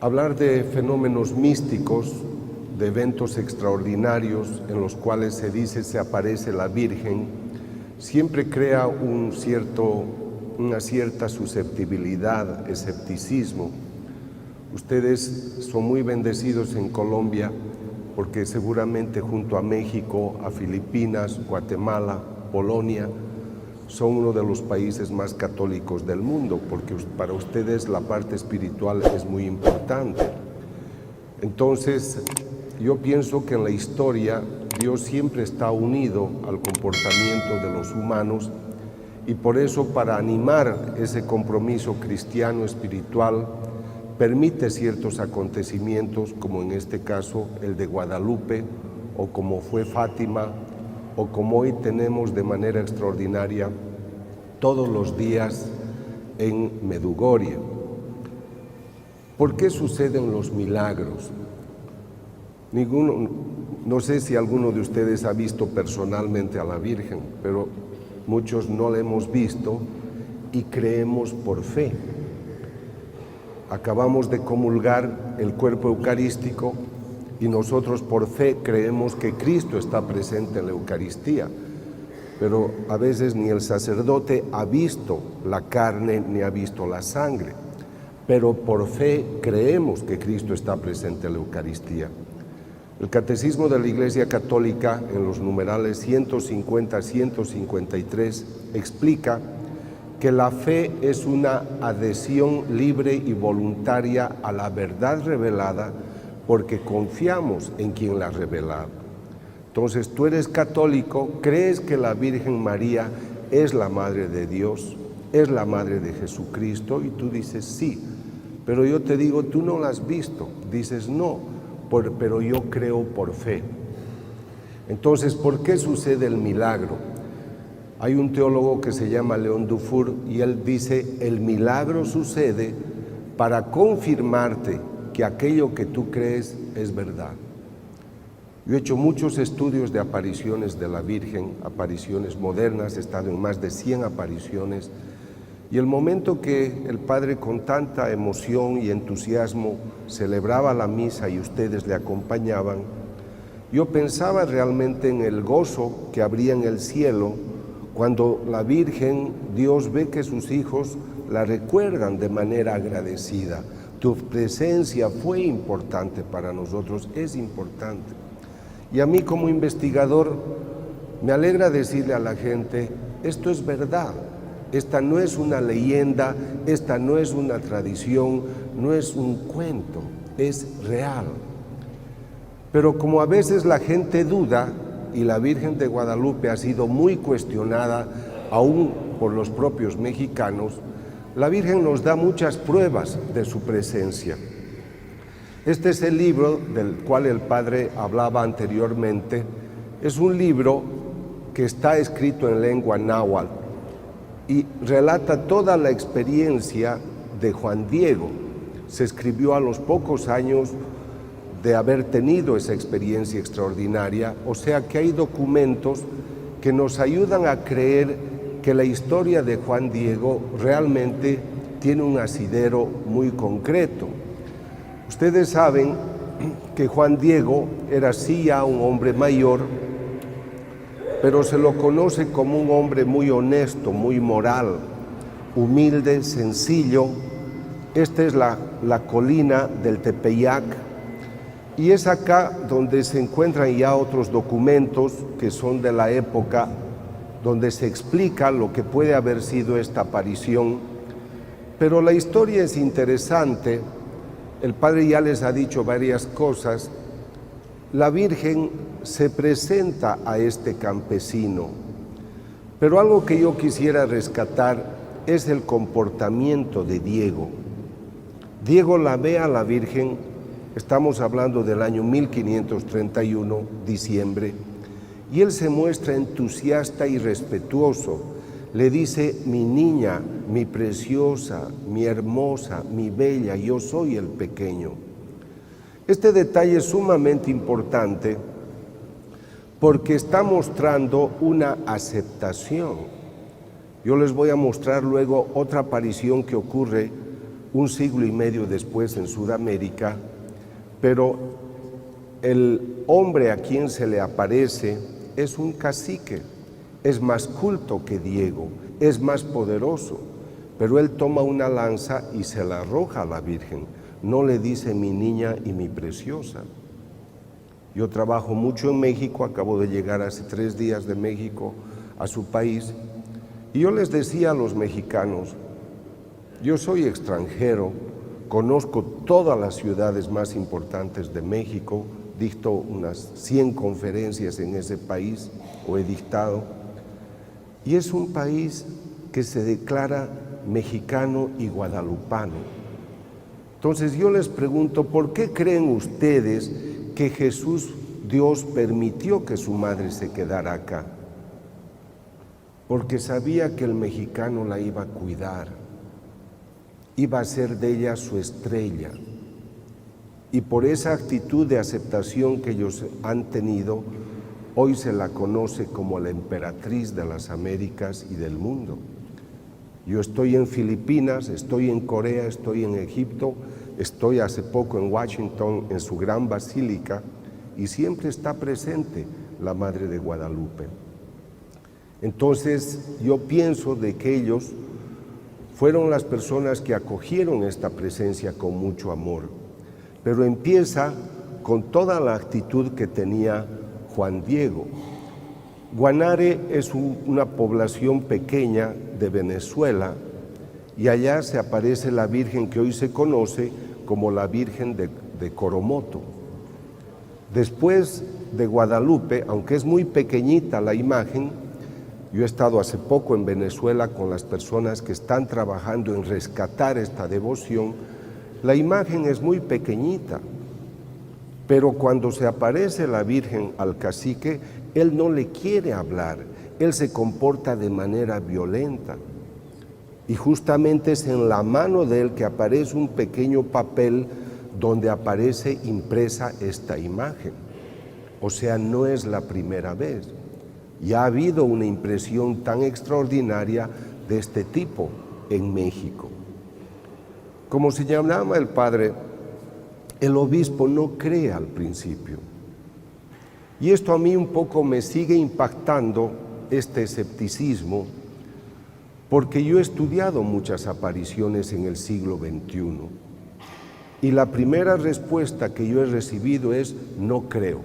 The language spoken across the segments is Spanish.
Hablar de fenómenos místicos, de eventos extraordinarios en los cuales se dice se aparece la Virgen, siempre crea una cierta susceptibilidad, escepticismo. Ustedes son muy bendecidos en Colombia porque seguramente junto a México, a Filipinas, Guatemala, Polonia, son uno de los países más católicos del mundo, porque para ustedes la parte espiritual es muy importante. Entonces, yo pienso que en la historia Dios siempre está unido al comportamiento de los humanos y por eso, para animar ese compromiso cristiano espiritual, permite ciertos acontecimientos, como en este caso el de Guadalupe, o como fue Fátima, o como hoy tenemos de manera extraordinaria todos los días en Medjugorje. ¿Por qué suceden los milagros? No sé si alguno de ustedes ha visto personalmente a la Virgen, pero muchos no la hemos visto y creemos por fe. Acabamos de comulgar el cuerpo eucarístico y nosotros por fe creemos que Cristo está presente en la Eucaristía, pero a veces ni el sacerdote ha visto la carne ni ha visto la sangre, pero por fe creemos que Cristo está presente en la Eucaristía. El Catecismo de la Iglesia Católica, en los numerales 150-153, explica que la fe es una adhesión libre y voluntaria a la verdad revelada porque confiamos en quien la ha revelado. Entonces, tú eres católico, crees que la Virgen María es la Madre de Dios, es la Madre de Jesucristo, y tú dices sí, pero yo te digo, tú no la has visto. Dices no, pero yo creo por fe. Entonces, ¿por qué sucede el milagro? Hay un teólogo que se llama León Dufour y él dice, el milagro sucede para confirmarte que aquello que tú crees es verdad. Yo he hecho muchos estudios de apariciones de la Virgen, apariciones modernas, he estado en más de 100 apariciones, y el momento que el Padre con tanta emoción y entusiasmo celebraba la misa y ustedes le acompañaban, yo pensaba realmente en el gozo que habría en el cielo cuando la Virgen, Dios ve que sus hijos la recuerdan de manera agradecida. Tu presencia fue importante para nosotros, es importante. Y a mí como investigador me alegra decirle a la gente, esto es verdad, esta no es una leyenda, esta no es una tradición, no es un cuento, es real. Pero como a veces la gente duda, y la Virgen de Guadalupe ha sido muy cuestionada aún por los propios mexicanos, la Virgen nos da muchas pruebas de su presencia. Este es el libro del cual el Padre hablaba anteriormente. Es un libro que está escrito en lengua náhuatl y relata toda la experiencia de Juan Diego. Se escribió a los pocos años de haber tenido esa experiencia extraordinaria, o sea que hay documentos que nos ayudan a creer que la historia de Juan Diego realmente tiene un asidero muy concreto. Ustedes saben que Juan Diego era sí ya un hombre mayor, pero se lo conoce como un hombre muy honesto, muy moral, humilde, sencillo. Esta es la colina del Tepeyac, y es acá donde se encuentran ya otros documentos que son de la época, donde se explica lo que puede haber sido esta aparición. Pero la historia es interesante, el Padre ya les ha dicho varias cosas. La Virgen se presenta a este campesino, pero algo que yo quisiera rescatar es el comportamiento de Diego. Diego la ve a la Virgen. Estamos hablando del año 1531, diciembre, y él se muestra entusiasta y respetuoso. Le dice, mi niña, mi preciosa, mi hermosa, mi bella, yo soy el pequeño. Este detalle es sumamente importante porque está mostrando una aceptación. Yo les voy a mostrar luego otra aparición que ocurre un siglo y medio después en Sudamérica, pero el hombre a quien se le aparece es un cacique, es más culto que Diego, es más poderoso, pero él toma una lanza y se la arroja a la Virgen, no le dice mi niña y mi preciosa. Yo trabajo mucho en México, acabo de llegar hace 3 días de México a su país, y yo les decía a los mexicanos, yo soy extranjero, conozco todas las ciudades más importantes de México, dicto unas 100 conferencias en ese país, o he dictado, y es un país que se declara mexicano y guadalupano. Entonces yo les pregunto, ¿por qué creen ustedes que Jesús, Dios, permitió que su madre se quedara acá? Porque sabía que el mexicano la iba a cuidar, iba a ser de ella su estrella. Y por esa actitud de aceptación que ellos han tenido, hoy se la conoce como la emperatriz de las Américas y del mundo. Yo estoy en Filipinas, estoy en Corea, estoy en Egipto, estoy hace poco en Washington, en su gran basílica, y siempre está presente la Madre de Guadalupe. Entonces, yo pienso de que ellos fueron las personas que acogieron esta presencia con mucho amor, pero empieza con toda la actitud que tenía Juan Diego. Guanare es una población pequeña de Venezuela y allá se aparece la Virgen que hoy se conoce como la Virgen de Coromoto. Después de Guadalupe, aunque es muy pequeñita la imagen, yo he estado hace poco en Venezuela con las personas que están trabajando en rescatar esta devoción, la imagen es muy pequeñita, pero cuando se aparece la Virgen al cacique, él no le quiere hablar, él se comporta de manera violenta. Y justamente es en la mano de él que aparece un pequeño papel donde aparece impresa esta imagen. O sea, no es la primera vez. Ya ha habido una impresión tan extraordinaria de este tipo en México. Como señalaba el padre, el obispo no cree al principio. Y esto a mí un poco me sigue impactando, este escepticismo, porque yo he estudiado muchas apariciones en el siglo XXI. Y la primera respuesta que yo he recibido es: no creo.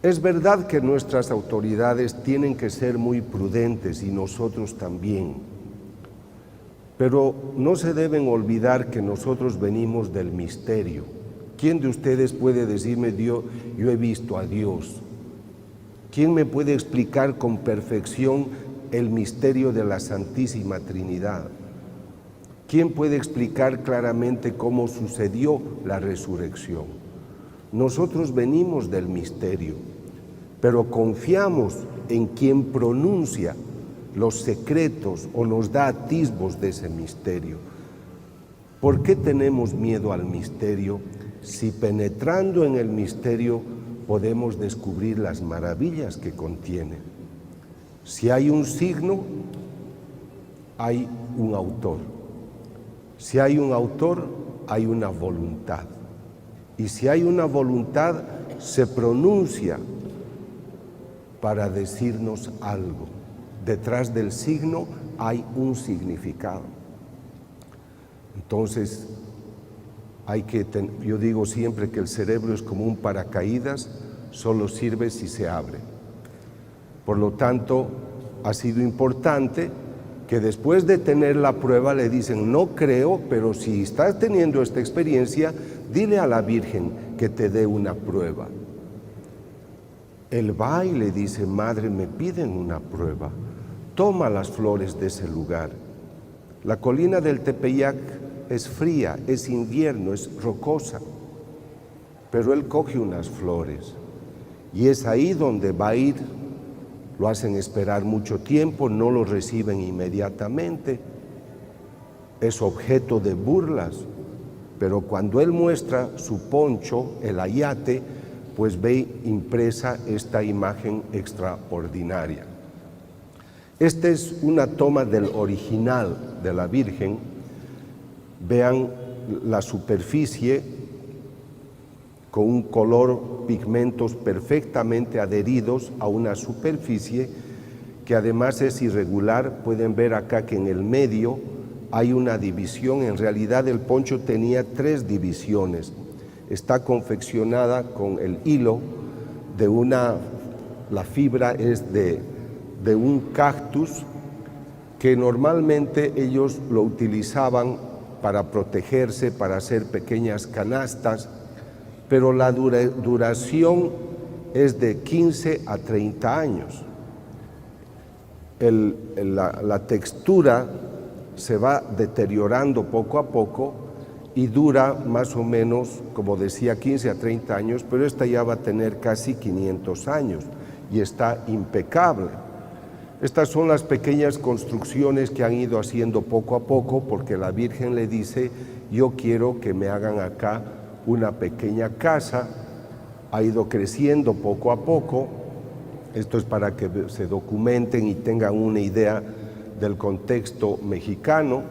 Es verdad que nuestras autoridades tienen que ser muy prudentes y nosotros también, pero no se deben olvidar que nosotros venimos del misterio. ¿Quién de ustedes puede decirme, yo he visto a Dios? ¿Quién me puede explicar con perfección el misterio de la Santísima Trinidad? ¿Quién puede explicar claramente cómo sucedió la resurrección? Nosotros venimos del misterio, pero confiamos en quien pronuncia los secretos o nos da atisbos de ese misterio. ¿Por qué tenemos miedo al misterio si penetrando en el misterio podemos descubrir las maravillas que contiene? Si hay un signo, hay un autor. Si hay un autor, hay una voluntad. Y si hay una voluntad, se pronuncia para decirnos algo. Detrás del signo hay un significado. Entonces, yo digo siempre que el cerebro es como un paracaídas, solo sirve si se abre. Por lo tanto, ha sido importante que después de tener la prueba le dicen, no creo, pero si estás teniendo esta experiencia, dile a la Virgen que te dé una prueba. Él va y le dice, madre, me piden una prueba, toma las flores de ese lugar. La colina del Tepeyac es fría, es invierno, es rocosa, pero él coge unas flores y es ahí donde va a ir. Lo hacen esperar mucho tiempo, no lo reciben inmediatamente, es objeto de burlas, pero cuando él muestra su poncho, el ayate, pues ve impresa esta imagen extraordinaria. Esta es una toma del original de la Virgen, Vean la superficie con un color, pigmentos perfectamente adheridos a una superficie que además es irregular. Pueden ver acá que en el medio hay una división. En realidad el poncho tenía 3 divisiones. Está confeccionada con el hilo de la fibra es de un cactus que normalmente ellos lo utilizaban para protegerse, para hacer pequeñas canastas, pero la duración es de 15 a 30 años. La textura se va deteriorando poco a poco y dura más o menos, como decía, 15 a 30 años, pero esta ya va a tener casi 500 años y está impecable. Estas son las pequeñas construcciones que han ido haciendo poco a poco, porque la Virgen le dice: yo quiero que me hagan acá una pequeña casa. Ha ido creciendo poco a poco. Esto es para que se documenten y tengan una idea del contexto mexicano.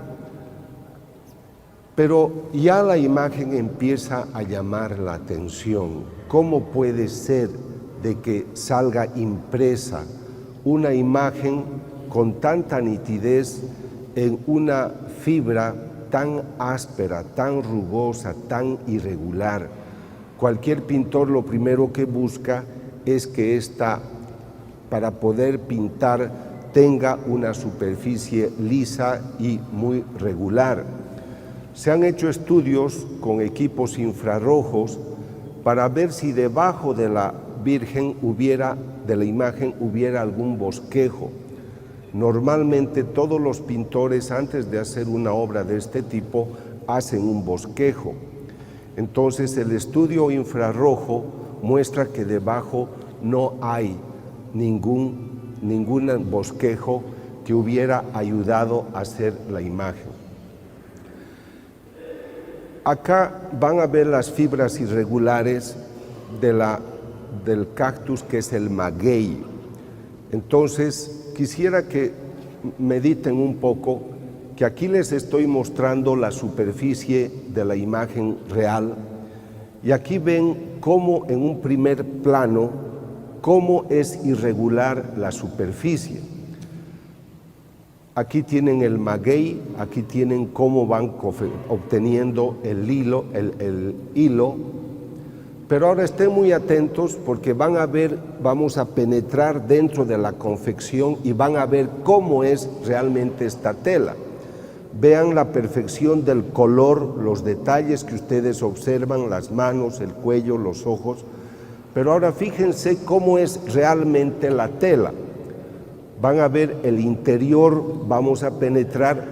Pero ya la imagen empieza a llamar la atención. ¿Cómo puede ser de que salga impresa una imagen con tanta nitidez en una fibra tan áspera, tan rugosa, tan irregular? Cualquier pintor lo primero que busca es que para poder pintar, tenga una superficie lisa y muy regular. Se han hecho estudios con equipos infrarrojos para ver si debajo de la Virgen de la imagen hubiera algún bosquejo. Normalmente todos los pintores, antes de hacer una obra de este tipo, hacen un bosquejo. Entonces el estudio infrarrojo muestra que debajo no hay ningún bosquejo que hubiera ayudado a hacer la imagen. Acá van a ver las fibras irregulares del cactus, que es el maguey. Entonces quisiera que mediten un poco, que aquí les estoy mostrando la superficie de la imagen real, y aquí ven cómo en un primer plano, cómo es irregular la superficie. Aquí tienen el maguey, aquí tienen cómo van obteniendo el hilo, pero ahora estén muy atentos porque vamos a penetrar dentro de la confección y van a ver cómo es realmente esta tela. Vean la perfección del color, los detalles que ustedes observan, las manos, el cuello, los ojos, pero ahora fíjense cómo es realmente la tela. Van a ver el interior, vamos a penetrar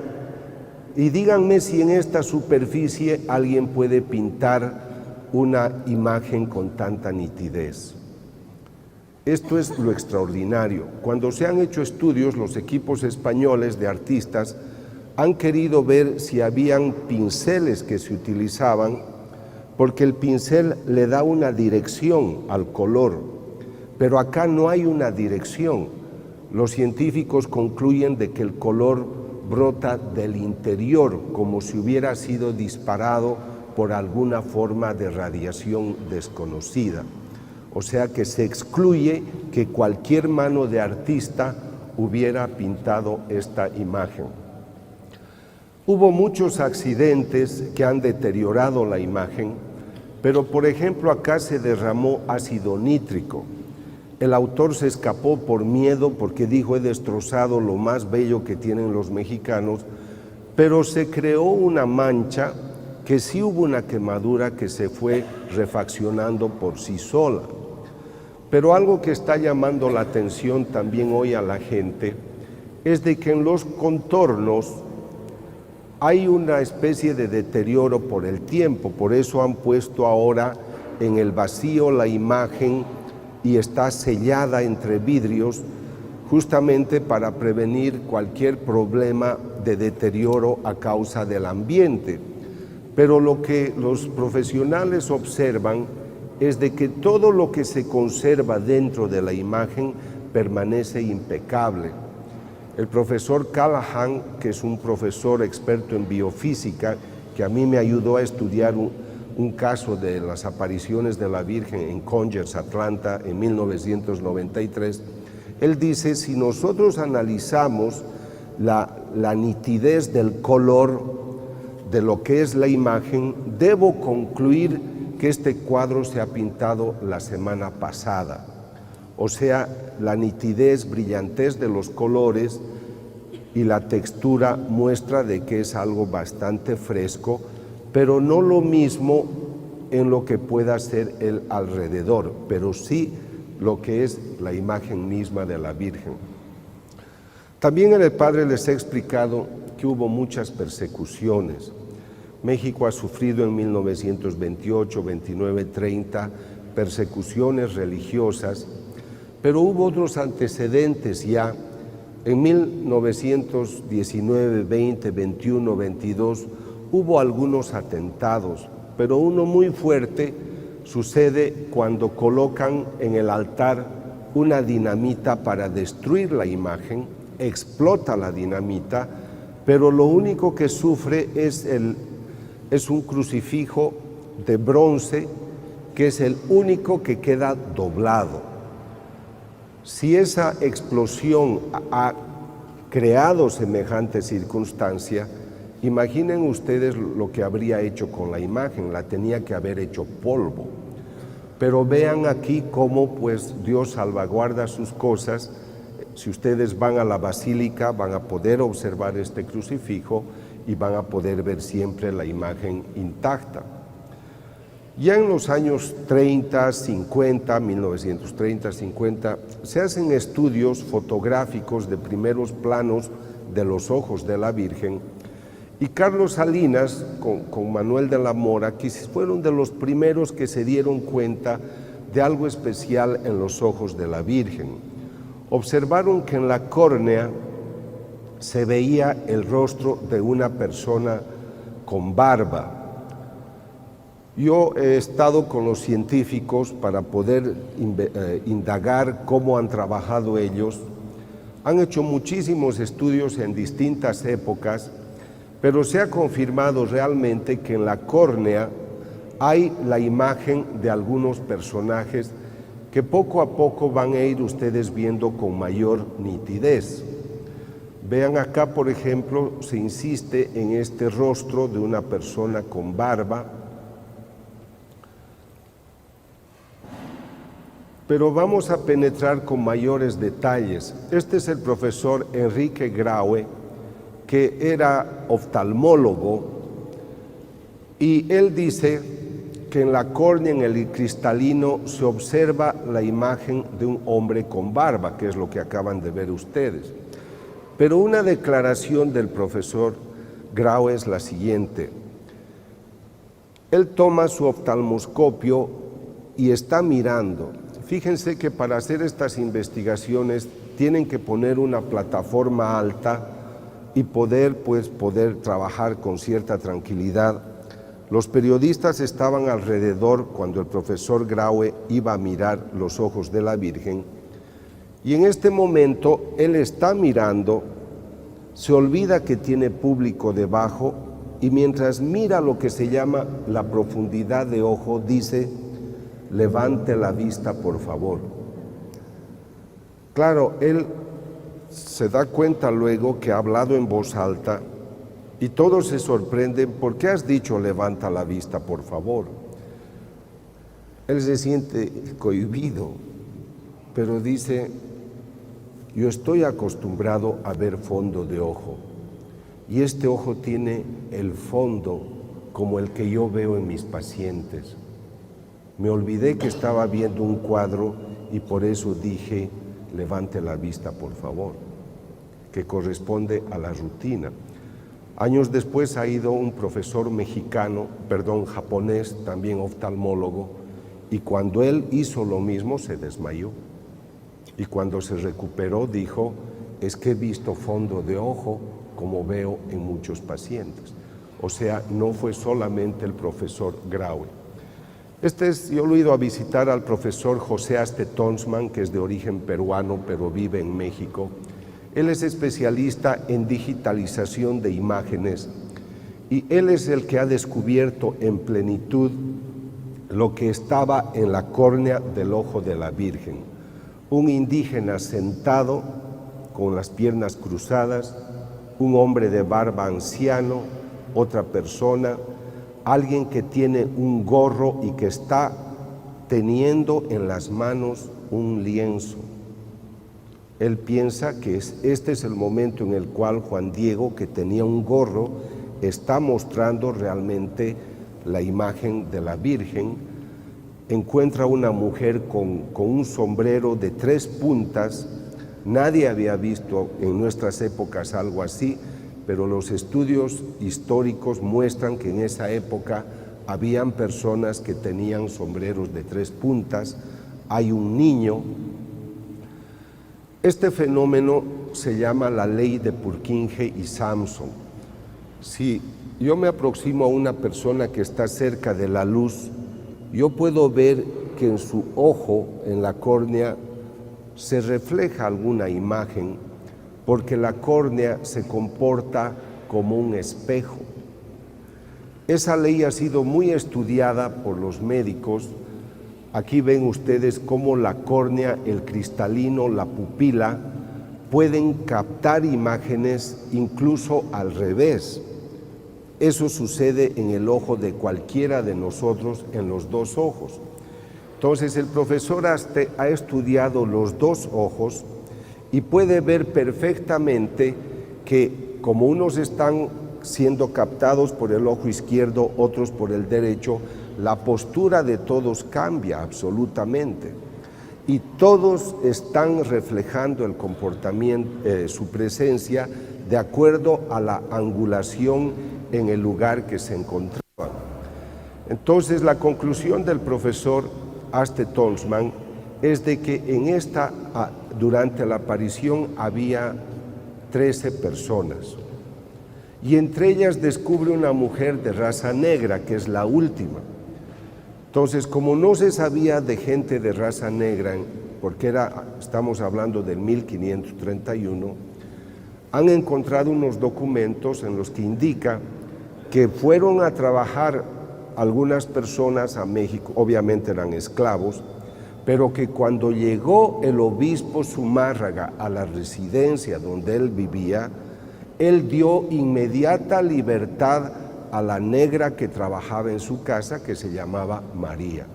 y díganme si en esta superficie alguien puede pintar una imagen con tanta nitidez. Esto es lo extraordinario. Cuando se han hecho estudios, los equipos españoles de artistas han querido ver si habían pinceles que se utilizaban, porque el pincel le da una dirección al color, pero acá no hay una dirección. Los científicos concluyen de que el color brota del interior, como si hubiera sido disparado por alguna forma de radiación desconocida. O sea que se excluye que cualquier mano de artista hubiera pintado esta imagen. Hubo muchos accidentes que han deteriorado la imagen, pero por ejemplo acá se derramó ácido nítrico. El autor se escapó por miedo porque dijo: he destrozado lo más bello que tienen los mexicanos, pero se creó una mancha que sí hubo una quemadura que se fue refaccionando por sí sola. Pero algo que está llamando la atención también hoy a la gente es de que en los contornos hay una especie de deterioro por el tiempo. Por eso han puesto ahora en el vacío la imagen y está sellada entre vidrios, justamente para prevenir cualquier problema de deterioro a causa del ambiente. Pero lo que los profesionales observan es de que todo lo que se conserva dentro de la imagen permanece impecable. El profesor Callahan, que es un profesor experto en biofísica, que a mí me ayudó a estudiar un caso de las apariciones de la Virgen en Conyers, Atlanta, en 1993, él dice, si nosotros analizamos la nitidez del color de lo que es la imagen, debo concluir que este cuadro se ha pintado la semana pasada. O sea, la nitidez, brillantez de los colores y la textura muestra de que es algo bastante fresco, pero no lo mismo en lo que pueda ser el alrededor, pero sí lo que es la imagen misma de la Virgen. También el Padre les ha explicado que hubo muchas persecuciones. México ha sufrido en 1928, 29, 30 persecuciones religiosas, pero hubo otros antecedentes ya. En 1919, 20, 21, 22 hubo algunos atentados, pero uno muy fuerte sucede cuando colocan en el altar una dinamita para destruir la imagen, explota la dinamita, pero lo único que sufre es un crucifijo de bronce que es el único que queda doblado. Si esa explosión ha creado semejante circunstancia, imaginen ustedes lo que habría hecho con la imagen, la tenía que haber hecho polvo. Pero vean aquí cómo pues Dios salvaguarda sus cosas. Si ustedes van a la basílica van a poder observar este crucifijo y van a poder ver siempre la imagen intacta. Ya en los años 30, 50, 1930, 50, se hacen estudios fotográficos de primeros planos de los ojos de la Virgen, y Carlos Salinas con Manuel de la Mora, que fueron de los primeros que se dieron cuenta de algo especial en los ojos de la Virgen. Observaron que en la córnea se veía el rostro de una persona con barba. Yo he estado con los científicos para poder indagar cómo han trabajado ellos. Han hecho muchísimos estudios en distintas épocas, pero se ha confirmado realmente que en la córnea hay la imagen de algunos personajes que poco a poco van a ir ustedes viendo con mayor nitidez. Vean acá, por ejemplo, se insiste en este rostro de una persona con barba, pero vamos a penetrar con mayores detalles. Este es el profesor Enrique Graue, que era oftalmólogo, y él dice que en la córnea, en el cristalino, se observa la imagen de un hombre con barba, que es lo que acaban de ver ustedes. Pero una declaración del profesor Graue es la siguiente. Él toma su oftalmoscopio y está mirando. Fíjense que para hacer estas investigaciones tienen que poner una plataforma alta y poder trabajar con cierta tranquilidad. Los periodistas estaban alrededor cuando el profesor Graue iba a mirar los ojos de la Virgen, y en este momento él está mirando, se olvida que tiene público debajo, y mientras mira lo que se llama la profundidad de ojo, dice: levante la vista, por favor. Claro, él se da cuenta luego que ha hablado en voz alta y todos se sorprenden. ¿Por qué has dicho levanta la vista, por favor? Él se siente cohibido, pero dice: yo estoy acostumbrado a ver fondo de ojo, y este ojo tiene el fondo como el que yo veo en mis pacientes. Me olvidé que estaba viendo un cuadro y por eso dije: levante la vista, por favor, que corresponde a la rutina. Años después ha ido un profesor japonés, también oftalmólogo, y cuando él hizo lo mismo se desmayó. Y cuando se recuperó dijo: es que he visto fondo de ojo como veo en muchos pacientes. O sea, no fue solamente el profesor Graue. Yo lo he ido a visitar al profesor José Aste Tonsman, que es de origen peruano, pero vive en México. Él es especialista en digitalización de imágenes y él es el que ha descubierto en plenitud lo que estaba en la córnea del ojo de la Virgen. Un indígena sentado con las piernas cruzadas, un hombre de barba anciano, otra persona, alguien que tiene un gorro y que está teniendo en las manos un lienzo. Él piensa que este es el momento en el cual Juan Diego, que tenía un gorro, está mostrando realmente la imagen de la Virgen. Encuentra una mujer con un sombrero de 3 puntas. Nadie había visto en nuestras épocas algo así, pero los estudios históricos muestran que en esa época habían personas que tenían sombreros de 3 puntas. Hay un niño. Este fenómeno se llama la ley de Purkinje y Samson. Si yo me aproximo a una persona que está cerca de la luz, yo puedo ver que en su ojo, en la córnea, se refleja alguna imagen, porque la córnea se comporta como un espejo. Esa ley ha sido muy estudiada por los médicos. Aquí ven ustedes cómo la córnea, el cristalino, la pupila, pueden captar imágenes incluso al revés. Eso sucede en el ojo de cualquiera de nosotros, en los 2 ojos. Entonces el profesor Aste ha estudiado los 2 ojos y puede ver perfectamente que como unos están siendo captados por el ojo izquierdo, otros por el derecho, la postura de todos cambia absolutamente y todos están reflejando el comportamiento, su presencia de acuerdo a la angulación en el lugar que se encontraban. Entonces la conclusión del profesor Aste Tonsmann es de que durante la aparición había 13 personas y entre ellas descubre una mujer de raza negra, que es la última. Entonces, como no se sabía de gente de raza negra, porque estamos hablando del 1531, han encontrado unos documentos en los que indica que fueron a trabajar algunas personas a México, obviamente eran esclavos, pero que cuando llegó el obispo Zumárraga a la residencia donde él vivía, él dio inmediata libertad a la negra que trabajaba en su casa, que se llamaba María.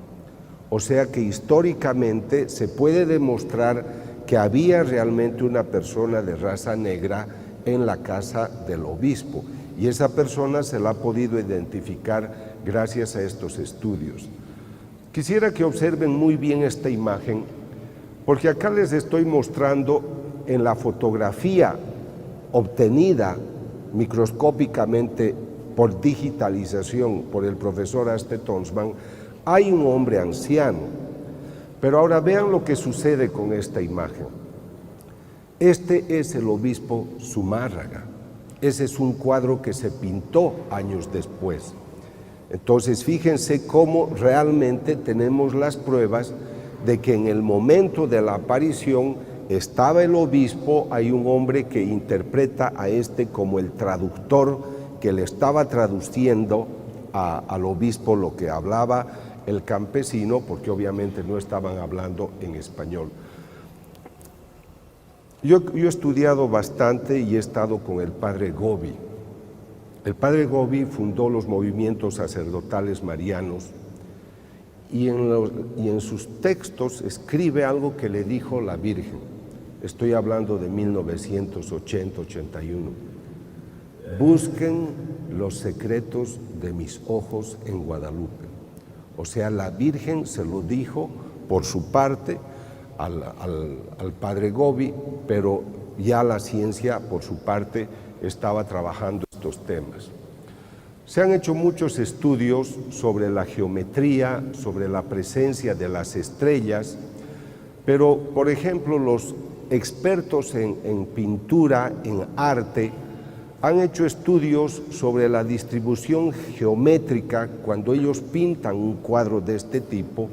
O sea que históricamente se puede demostrar que había realmente una persona de raza negra en la casa del obispo, y esa persona se la ha podido identificar gracias a estos estudios. Quisiera que observen muy bien esta imagen, porque acá les estoy mostrando en la fotografía obtenida microscópicamente por digitalización por el profesor Aste Tonsmann, hay un hombre anciano. Pero ahora vean lo que sucede con esta imagen. Este es el obispo Zumárraga. Ese es un cuadro que se pintó años después. Entonces, fíjense cómo realmente tenemos las pruebas de que en el momento de la aparición estaba el obispo, hay un hombre que interpreta a este como el traductor que le estaba traduciendo al obispo lo que hablaba el campesino, porque obviamente no estaban hablando en español. Yo he estudiado bastante y he estado con el padre Gobi. El padre Gobi fundó los movimientos sacerdotales marianos y en sus textos escribe algo que le dijo la Virgen. Estoy hablando de 1980-81. Busquen los secretos de mis ojos en Guadalupe. O sea, la Virgen se lo dijo por su parte al padre Gobi, pero ya la ciencia por su parte estaba trabajando estos temas. Se han hecho muchos estudios sobre la geometría, sobre la presencia de las estrellas, pero, por ejemplo, los expertos en pintura, en arte, han hecho estudios sobre la distribución geométrica cuando ellos pintan un cuadro de este tipo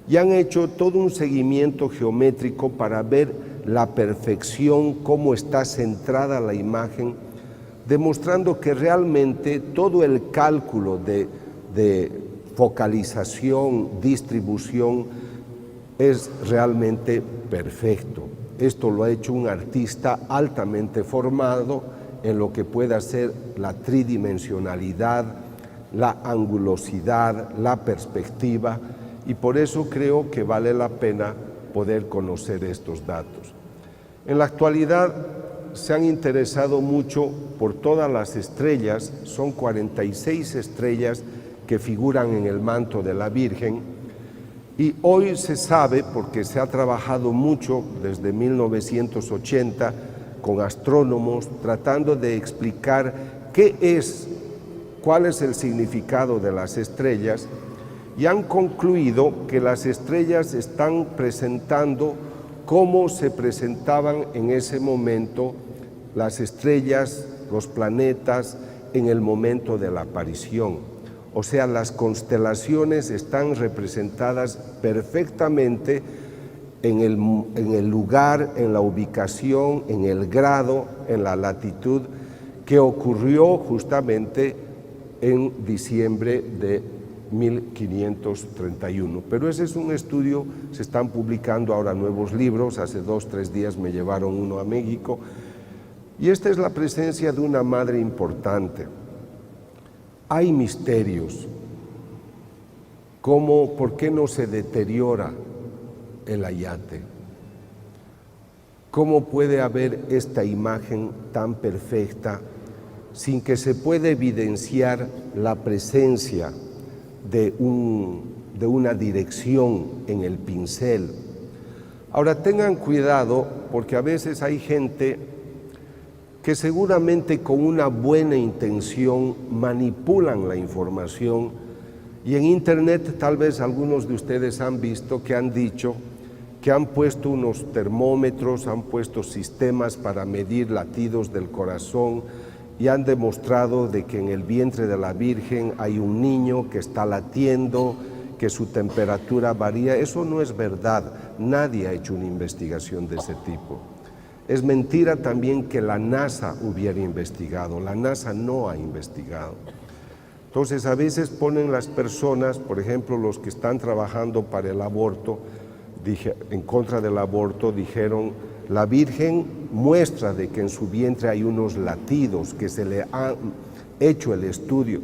y han hecho todo un seguimiento geométrico para ver la perfección, cómo está centrada la imagen, demostrando que realmente todo el cálculo de focalización, distribución, es realmente perfecto. Esto lo ha hecho un artista altamente formado en lo que pueda ser la tridimensionalidad, la angulosidad, la perspectiva, y por eso creo que vale la pena poder conocer estos datos. En la actualidad se han interesado mucho por todas las estrellas, son 46 estrellas que figuran en el manto de la Virgen, y hoy se sabe, porque se ha trabajado mucho desde 1980 con astrónomos, tratando de explicar cuál es el significado de las estrellas, y han concluido que las estrellas están presentando cómo se presentaban en ese momento las estrellas, los planetas, en el momento de la aparición. O sea, las constelaciones están representadas perfectamente en el lugar, en la ubicación, en el grado, en la latitud, que ocurrió justamente en diciembre de 1531. Pero ese es un estudio, se están publicando ahora nuevos libros, hace 2 o 3 días me llevaron uno a México, y esta es la presencia de una madre importante. Hay misterios, como por qué no se deteriora el ayate, cómo puede haber esta imagen tan perfecta sin que se pueda evidenciar la presencia de una dirección en el pincel. Ahora tengan cuidado, porque a veces hay gente que seguramente con una buena intención manipulan la información, y en internet tal vez algunos de ustedes han visto que han dicho que han puesto unos termómetros, han puesto sistemas para medir latidos del corazón y han demostrado de que en el vientre de la Virgen hay un niño que está latiendo, que su temperatura varía. Eso no es verdad, nadie ha hecho una investigación de ese tipo. Es mentira también que la NASA hubiera investigado, la NASA no ha investigado. Entonces a veces ponen las personas, por ejemplo los que están trabajando para el aborto, en contra del aborto, dijeron, la Virgen muestra de que en su vientre hay unos latidos, que se le ha hecho el estudio.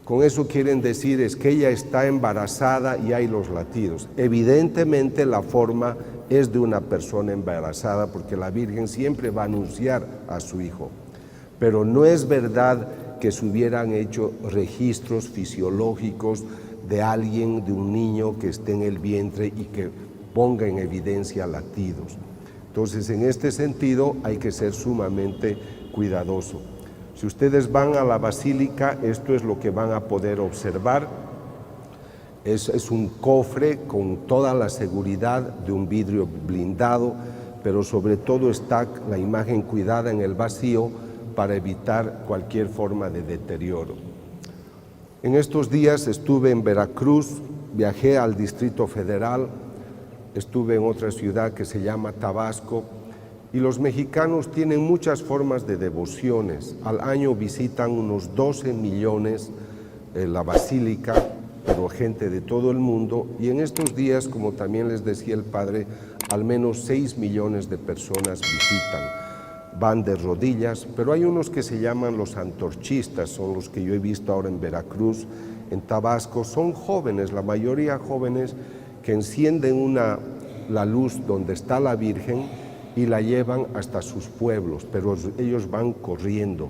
Con eso quieren decir es que ella está embarazada y hay los latidos. Evidentemente la forma es de una persona embarazada, porque la Virgen siempre va a anunciar a su hijo. Pero no es verdad que se hubieran hecho registros fisiológicos de alguien, de un niño que esté en el vientre y que ponga en evidencia latidos. Entonces, en este sentido hay que ser sumamente cuidadoso. Si ustedes van a la basílica, esto es lo que van a poder observar. Es un cofre con toda la seguridad de un vidrio blindado, pero sobre todo está la imagen cuidada en el vacío para evitar cualquier forma de deterioro. En estos días estuve en Veracruz, viajé al Distrito Federal, estuve en otra ciudad que se llama Tabasco, y los mexicanos tienen muchas formas de devociones. Al año visitan unos 12 millones la basílica, pero gente de todo el mundo, y en estos días, como también les decía el padre, al menos 6 millones de personas visitan, van de rodillas, pero hay unos que se llaman los antorchistas, son los que yo he visto ahora en Veracruz, en Tabasco, son jóvenes, la mayoría jóvenes, que encienden la luz donde está la Virgen y la llevan hasta sus pueblos, pero ellos van corriendo,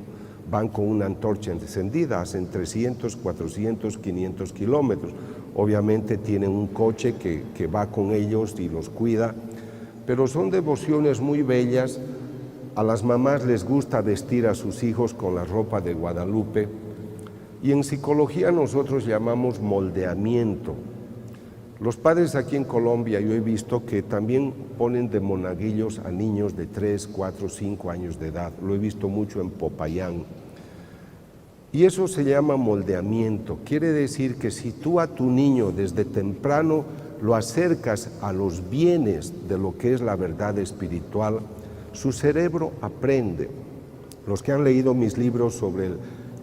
van con una antorcha encendida, hacen 300, 400, 500 kilómetros. Obviamente tienen un coche que va con ellos y los cuida, pero son devociones muy bellas. A las mamás les gusta vestir a sus hijos con la ropa de Guadalupe, y en psicología nosotros llamamos moldeamiento. Los padres aquí en Colombia, yo he visto que también ponen de monaguillos a niños de 3, 4, 5 años de edad. Lo he visto mucho en Popayán. Y eso se llama moldeamiento. Quiere decir que si tú a tu niño desde temprano lo acercas a los bienes de lo que es la verdad espiritual, su cerebro aprende. Los que han leído mis libros sobre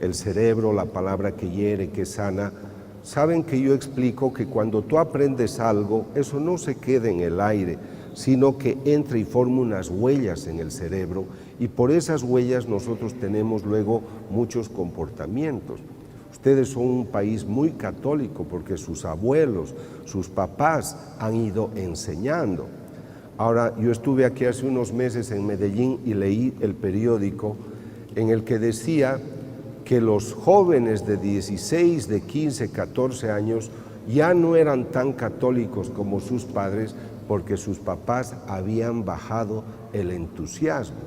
el cerebro, la palabra que hiere, que sana, saben que yo explico que cuando tú aprendes algo, eso no se queda en el aire, sino que entra y forma unas huellas en el cerebro, y por esas huellas nosotros tenemos luego muchos comportamientos. Ustedes son un país muy católico porque sus abuelos, sus papás han ido enseñando. Ahora, yo estuve aquí hace unos meses en Medellín y leí el periódico en el que decía que los jóvenes de 16, de 15, 14 años ya no eran tan católicos como sus padres porque sus papás habían bajado el entusiasmo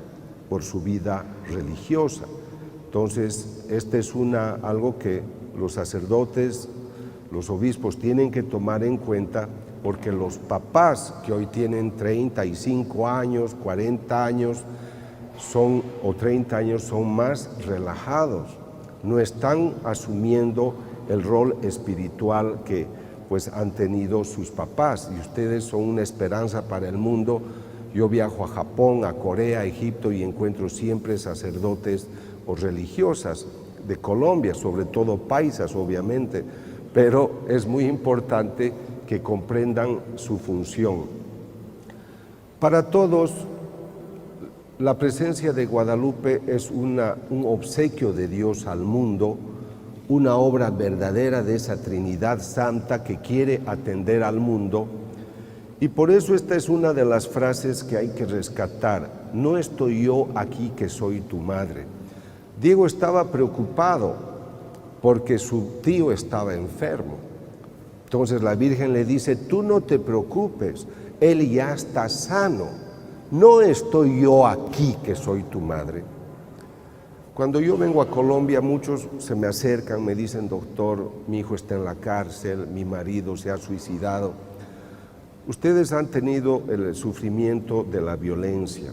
por su vida religiosa. Entonces, este es algo que los sacerdotes, los obispos tienen que tomar en cuenta, porque los papás que hoy tienen 35 años, 40 años o 30 años son más relajados, no están asumiendo el rol espiritual que pues han tenido sus papás, y ustedes son una esperanza para el mundo. Yo viajo a Japón, a Corea, a Egipto y encuentro siempre sacerdotes o religiosas de Colombia, sobre todo paisas obviamente, pero es muy importante que comprendan su función. Para todos, la presencia de Guadalupe es un obsequio de Dios al mundo, una obra verdadera de esa Trinidad Santa que quiere atender al mundo, y por eso esta es una de las frases que hay que rescatar: no estoy yo aquí que soy tu madre. Diego estaba preocupado porque su tío estaba enfermo. Entonces la Virgen le dice: tú no te preocupes, él ya está sano, no estoy yo aquí que soy tu madre. Cuando yo vengo a Colombia, muchos se me acercan, me dicen: doctor, mi hijo está en la cárcel, mi marido se ha suicidado. Ustedes han tenido el sufrimiento de la violencia,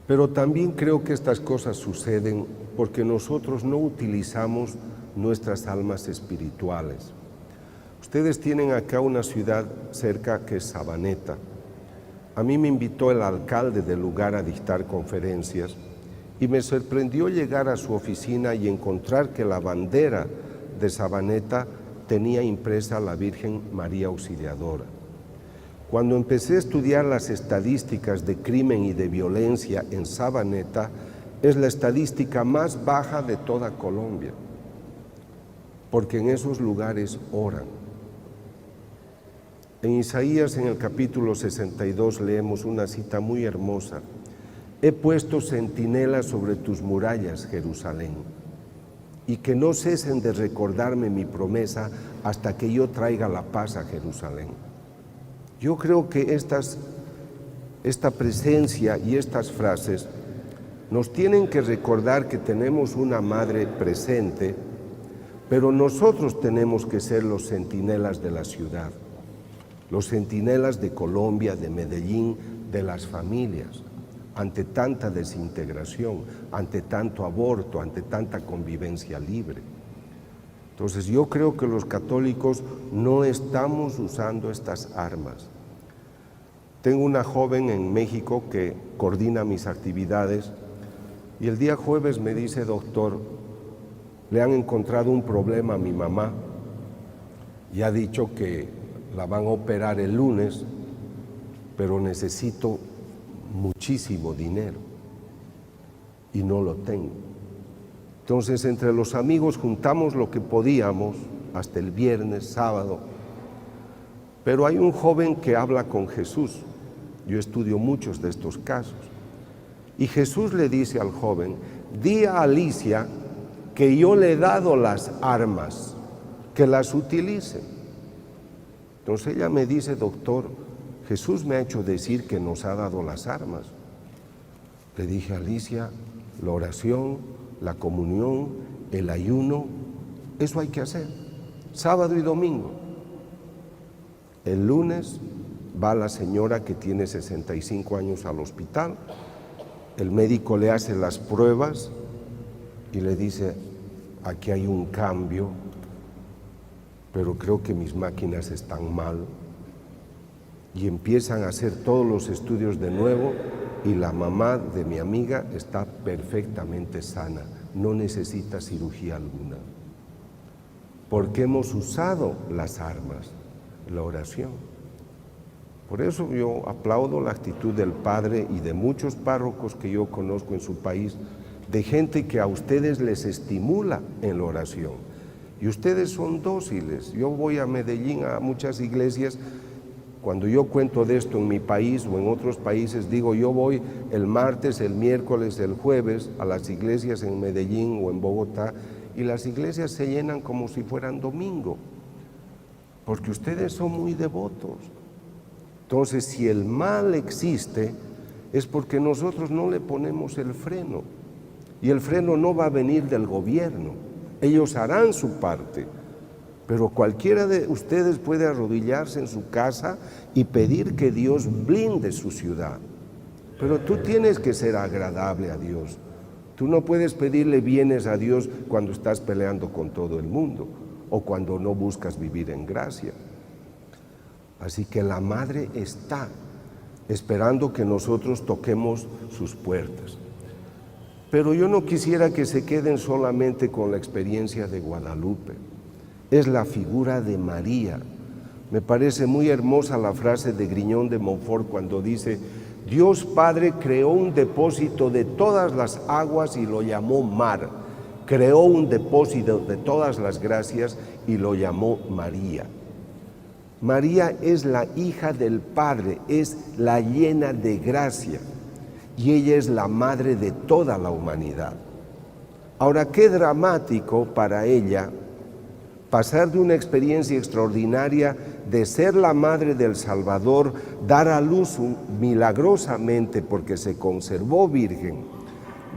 pero también creo que estas cosas suceden porque nosotros no utilizamos nuestras almas espirituales. Ustedes tienen acá una ciudad cerca que es Sabaneta. A mí me invitó el alcalde del lugar a dictar conferencias y me sorprendió llegar a su oficina y encontrar que la bandera de Sabaneta tenía impresa la Virgen María Auxiliadora. Cuando empecé a estudiar las estadísticas de crimen y de violencia en Sabaneta, es la estadística más baja de toda Colombia, porque en esos lugares oran. En Isaías, en el capítulo 62, leemos una cita muy hermosa: he puesto centinelas sobre tus murallas, Jerusalén, y que no cesen de recordarme mi promesa hasta que yo traiga la paz a Jerusalén. Yo creo que esta presencia y estas frases nos tienen que recordar que tenemos una madre presente, pero nosotros tenemos que ser los centinelas de la ciudad, los centinelas de Colombia, de Medellín, de las familias, ante tanta desintegración, ante tanto aborto, ante tanta convivencia libre. Entonces yo creo que los católicos no estamos usando estas armas. Tengo una joven en México que coordina mis actividades y el día jueves me dice: doctor, le han encontrado un problema a mi mamá y ha dicho que la van a operar el lunes, pero necesito muchísimo dinero y no lo tengo. Entonces, entre los amigos juntamos lo que podíamos hasta el viernes, sábado, pero hay un joven que habla con Jesús. Yo estudio muchos de estos casos y Jesús le dice al joven: di a Alicia que yo le he dado las armas, que las utilice. Entonces ella me dice: doctor, Jesús me ha hecho decir que nos ha dado las armas. Le dije: Alicia, la oración, la comunión, el ayuno, eso hay que hacer, sábado y domingo. El lunes va la señora que tiene 65 años al hospital, el médico le hace las pruebas y le dice: aquí hay un cambio, pero creo que mis máquinas están mal. Y empiezan a hacer todos los estudios de nuevo y la mamá de mi amiga está perfectamente sana, no necesita cirugía alguna, porque hemos usado las armas, la oración. Por eso yo aplaudo la actitud del Padre y de muchos párrocos que yo conozco en su país, de gente que a ustedes les estimula en la oración. Y ustedes son dóciles. Yo voy a Medellín, a muchas iglesias. Cuando yo cuento de esto en mi país o en otros países, digo, yo voy el martes, el miércoles, el jueves a las iglesias en Medellín o en Bogotá, y las iglesias se llenan como si fueran domingo, porque ustedes son muy devotos. Entonces, si el mal existe, es porque nosotros no le ponemos el freno, y el freno no va a venir del gobierno. Ellos harán su parte, pero cualquiera de ustedes puede arrodillarse en su casa y pedir que Dios blinde su ciudad. Pero tú tienes que ser agradable a Dios. Tú no puedes pedirle bienes a Dios cuando estás peleando con todo el mundo o cuando no buscas vivir en gracia. Así que la Madre está esperando que nosotros toquemos sus puertas. Pero yo no quisiera que se queden solamente con la experiencia de Guadalupe. Es la figura de María. Me parece muy hermosa la frase de Grignon de Montfort cuando dice: Dios Padre creó un depósito de todas las aguas y lo llamó mar. Creó un depósito de todas las gracias y lo llamó María. María es la hija del Padre, es la llena de gracia, y ella es la madre de toda la humanidad. Ahora, qué dramático para ella pasar de una experiencia extraordinaria de ser la madre del Salvador, dar a luz milagrosamente porque se conservó virgen,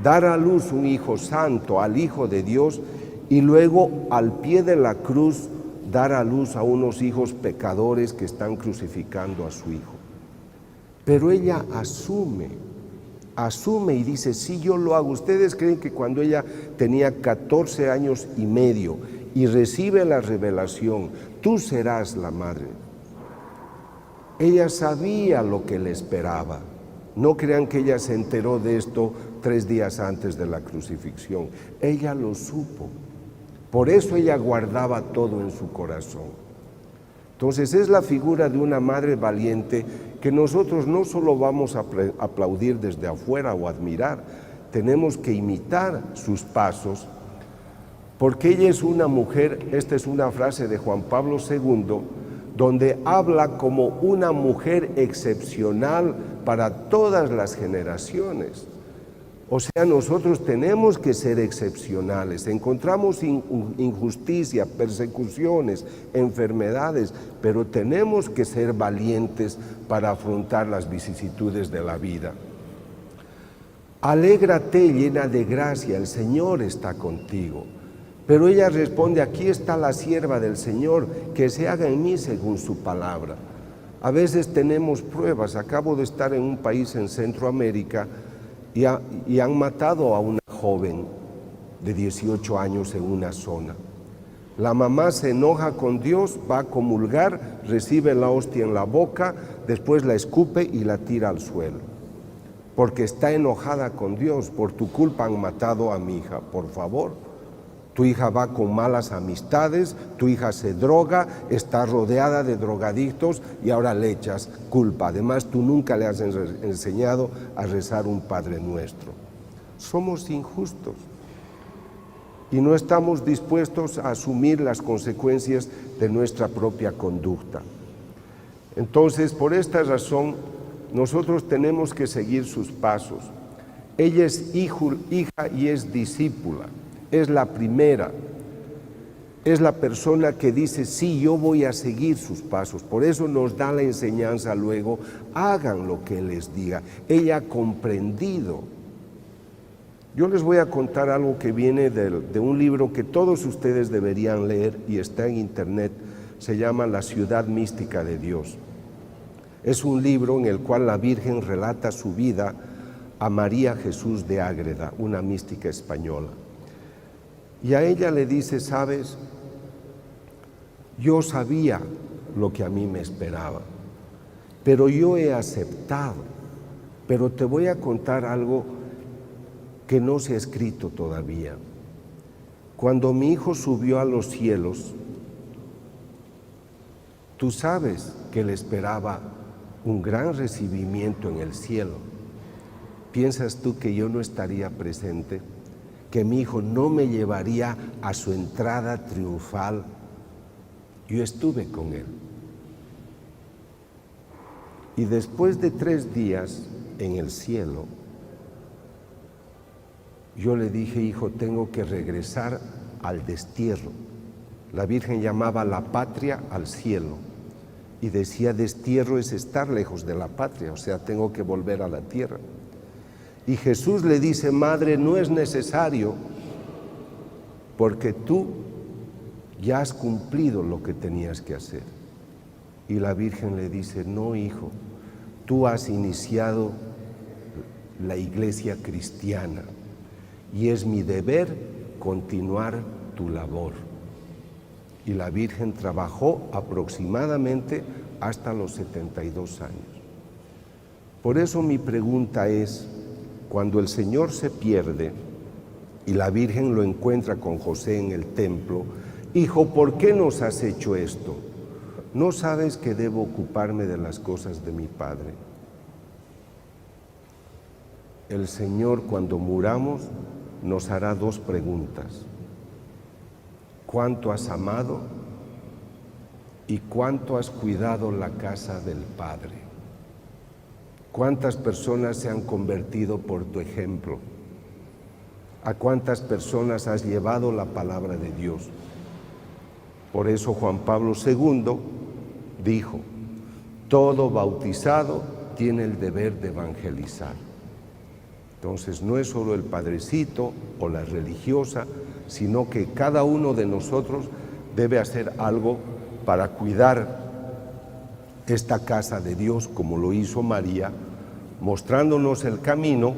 dar a luz un hijo santo, al Hijo de Dios, y luego al pie de la cruz dar a luz a unos hijos pecadores que están crucificando a su hijo. Pero ella asume y dice: sí, yo lo hago. ¿Ustedes creen que cuando ella tenía 14 años y medio y recibe la revelación, tú serás la madre? Ella sabía lo que le esperaba. No crean que ella se enteró de esto 3 días antes de la crucifixión. Ella lo supo. Por eso ella guardaba todo en su corazón. Entonces es la figura de una madre valiente que nosotros no solo vamos a aplaudir desde afuera o admirar, tenemos que imitar sus pasos, porque ella es una mujer. Esta es una frase de Juan Pablo II, donde habla como una mujer excepcional para todas las generaciones. O sea, nosotros tenemos que ser excepcionales. Encontramos injusticia, persecuciones, enfermedades, pero tenemos que ser valientes para afrontar las vicisitudes de la vida. Alégrate, llena de gracia, el Señor está contigo. Pero ella responde: aquí está la sierva del Señor, que se haga en mí según su palabra. A veces tenemos pruebas. Acabo de estar en un país en Centroamérica y han matado a una joven de 18 años en una zona. La mamá se enoja con Dios, va a comulgar, recibe la hostia en la boca, después la escupe y la tira al suelo, porque está enojada con Dios. Por tu culpa han matado a mi hija. Por favor, tu hija va con malas amistades, tu hija se droga, está rodeada de drogadictos y ahora le echas culpa. Además, tú nunca le has enseñado a rezar un Padre Nuestro. Somos injustos y no estamos dispuestos a asumir las consecuencias de nuestra propia conducta. Entonces, por esta razón, nosotros tenemos que seguir sus pasos. Ella es hija y es discípula. Es la primera, es la persona que dice: sí, yo voy a seguir sus pasos. Por eso nos da la enseñanza luego: hagan lo que Él les diga. Ella ha comprendido. Yo les voy a contar algo que viene de un libro que todos ustedes deberían leer y está en internet. Se llama La ciudad mística de Dios. Es un libro en el cual la Virgen relata su vida a María Jesús de Ágreda, una mística española. Y a ella le dice: sabes, yo sabía lo que a mí me esperaba, pero yo he aceptado Pero te voy a contar algo que no se ha escrito todavía. Cuando mi hijo subió a los cielos, tú sabes que le esperaba un gran recibimiento en el cielo. ¿Piensas tú que yo no estaría presente? ¿Que mi hijo no me llevaría a su entrada triunfal? Yo estuve con él. Y después de 3 días en el cielo, yo le dije, hijo, tengo que regresar al destierro. La Virgen llamaba la patria al cielo y decía, destierro es estar lejos de la patria, o sea, tengo que volver a la tierra. Y Jesús le dice, madre, no es necesario, porque tú ya has cumplido lo que tenías que hacer. Y la Virgen le dice, no, hijo, tú has iniciado la iglesia cristiana y es mi deber continuar tu labor. Y la Virgen trabajó aproximadamente hasta los 72 años. Por eso mi pregunta es, cuando el Señor se pierde y la Virgen lo encuentra con José en el templo, hijo, ¿por qué nos has hecho esto? ¿No sabes que debo ocuparme de las cosas de mi Padre? El Señor, cuando muramos, nos hará 2 preguntas. ¿Cuánto has amado y cuánto has cuidado la casa del Padre? ¿Cuántas personas se han convertido por tu ejemplo? ¿A cuántas personas has llevado la palabra de Dios? Por eso Juan Pablo II dijo, todo bautizado tiene el deber de evangelizar. Entonces no es solo el padrecito o la religiosa, sino que cada uno de nosotros debe hacer algo para cuidar esta casa de Dios, como lo hizo María, mostrándonos el camino,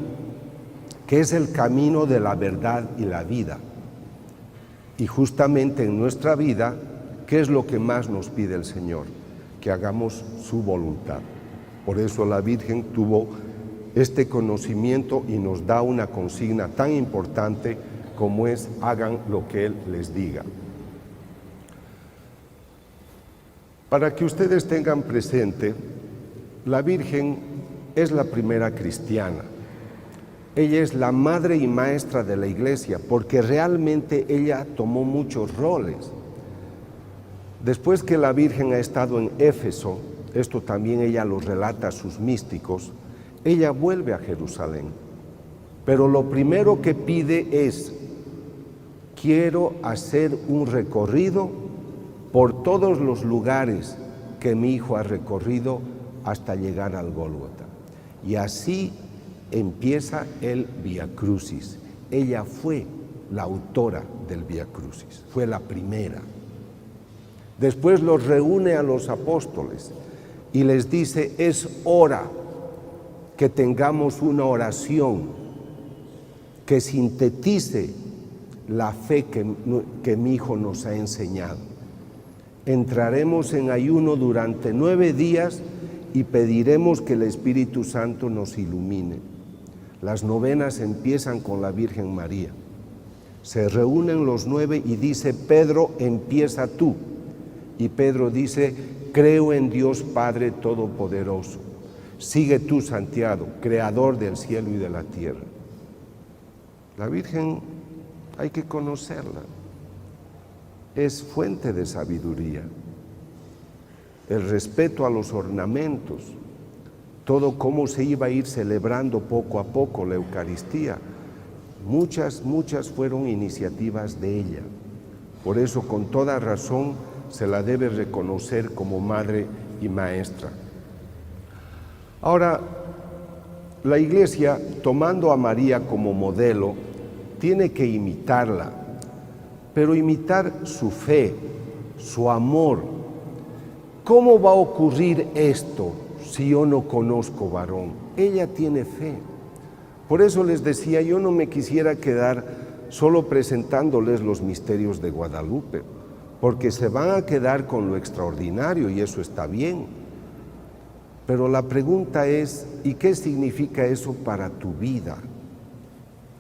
que es el camino de la verdad y la vida. Y justamente en nuestra vida, ¿qué es lo que más nos pide el Señor? Que hagamos su voluntad. Por eso la Virgen tuvo este conocimiento y nos da una consigna tan importante como es, hagan lo que Él les diga. Para que ustedes tengan presente, la Virgen es la primera cristiana. Ella es la madre y maestra de la Iglesia, porque realmente ella tomó muchos roles. Después que la Virgen ha estado en Éfeso, esto también ella lo relata a sus místicos, ella vuelve a Jerusalén. Pero lo primero que pide es, quiero hacer un recorrido por todos los lugares que mi hijo ha recorrido hasta llegar al Gólgota. Y así empieza el Vía Crucis. Ella fue la autora del Vía Crucis, fue la primera. Después los reúne a los apóstoles y les dice, es hora que tengamos una oración que sintetice la fe que mi hijo nos ha enseñado. Entraremos en ayuno durante 9 días y pediremos que el Espíritu Santo nos ilumine. Las novenas empiezan con la Virgen María. Se reúnen los 9 y dice, Pedro, empieza tú. Y Pedro dice, creo en Dios Padre Todopoderoso. Sigue tú, Santiago, creador del cielo y de la tierra. La Virgen hay que conocerla. Es fuente de sabiduría. El respeto a los ornamentos, todo cómo se iba a ir celebrando poco a poco la Eucaristía. Muchas fueron iniciativas de ella. Por eso, con toda razón, se la debe reconocer como madre y maestra. Ahora, la Iglesia, tomando a María como modelo, tiene que imitarla, pero imitar su fe, su amor. ¿Cómo va a ocurrir esto si yo no conozco varón? Ella tiene fe. Por eso les decía, yo no me quisiera quedar solo presentándoles los misterios de Guadalupe, porque se van a quedar con lo extraordinario y eso está bien. Pero la pregunta es, ¿y qué significa eso para tu vida?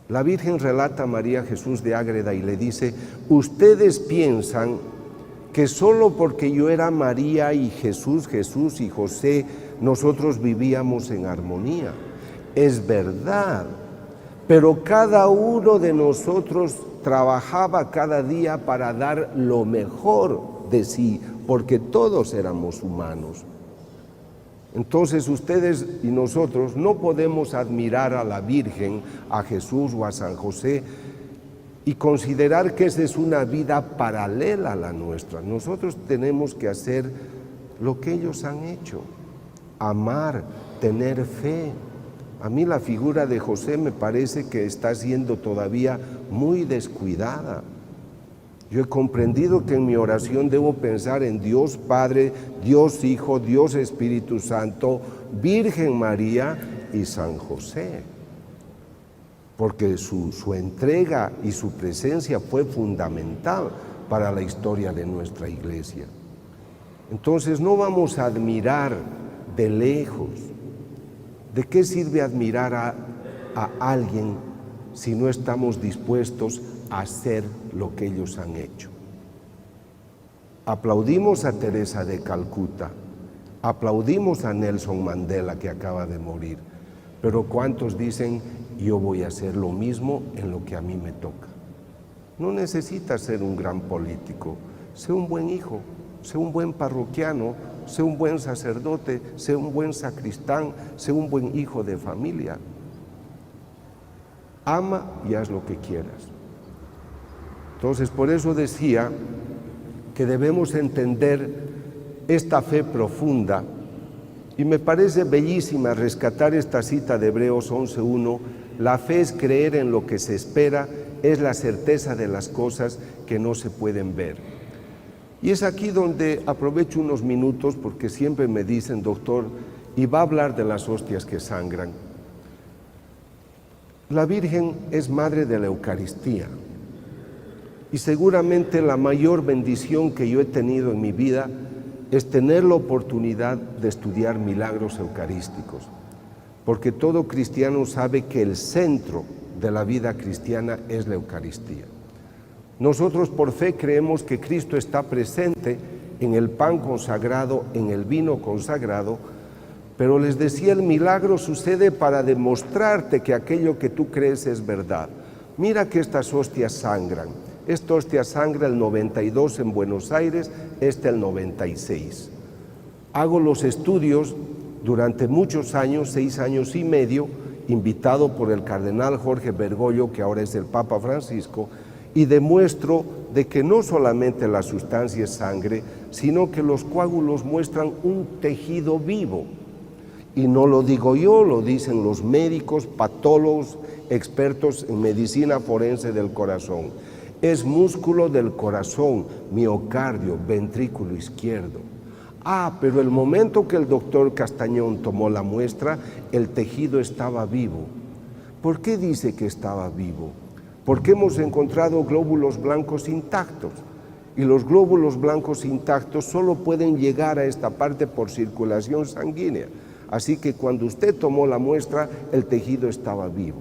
La Virgen relata a María Jesús de Ágreda y le dice, ustedes piensan que solo porque yo era María y Jesús y José, nosotros vivíamos en armonía. Es verdad, pero cada uno de nosotros trabajaba cada día para dar lo mejor de sí, porque todos éramos humanos. Entonces ustedes y nosotros no podemos admirar a la Virgen, a Jesús o a San José y considerar que esa es una vida paralela a la nuestra. Nosotros tenemos que hacer lo que ellos han hecho, amar, tener fe. A mí la figura de José me parece que está siendo todavía muy descuidada. Yo he comprendido que en mi oración debo pensar en Dios Padre, Dios Hijo, Dios Espíritu Santo, Virgen María y San José. Porque su entrega y su presencia fue fundamental para la historia de nuestra iglesia. Entonces no vamos a admirar de lejos. ¿De qué sirve admirar a alguien si no estamos dispuestos a hacer lo que ellos han hecho? Aplaudimos a Teresa de Calcuta, aplaudimos a Nelson Mandela que acaba de morir, pero ¿cuántos dicen yo voy a hacer lo mismo en lo que a mí me toca? No necesitas ser un gran político, sé un buen hijo, sé un buen parroquiano, sé un buen sacerdote, sé un buen sacristán, sé un buen hijo de familia. Ama y haz lo que quieras. Entonces, por eso decía que debemos entender esta fe profunda, y me parece bellísima rescatar esta cita de Hebreos 11:1, la fe es creer en lo que se espera, es la certeza de las cosas que no se pueden ver. Y es aquí donde aprovecho unos minutos, porque siempre me dicen, doctor, y va a hablar de las hostias que sangran. La Virgen es madre de la Eucaristía, y seguramente la mayor bendición que yo he tenido en mi vida es tener la oportunidad de estudiar milagros eucarísticos, porque todo cristiano sabe que el centro de la vida cristiana es la Eucaristía. Nosotros por fe creemos que Cristo está presente en el pan consagrado, en el vino consagrado, pero les decía, el milagro sucede para demostrarte que aquello que tú crees es verdad. Mira que estas hostias sangran. Esta hostia sangra el 92 en Buenos Aires, esta el 96. Hago los estudios durante muchos años, 6 años y medio, invitado por el cardenal Jorge Bergoglio, que ahora es el Papa Francisco, y demuestro de que no solamente la sustancia es sangre, sino que los coágulos muestran un tejido vivo. Y no lo digo yo, lo dicen los médicos, patólogos, expertos en medicina forense del corazón. Es músculo del corazón, miocardio, ventrículo izquierdo. Pero el momento que el doctor Castañón tomó la muestra, el tejido estaba vivo. ¿Por qué dice que estaba vivo? Porque hemos encontrado glóbulos blancos intactos, y los glóbulos blancos intactos solo pueden llegar a esta parte por circulación sanguínea. Así que cuando usted tomó la muestra, el tejido estaba vivo.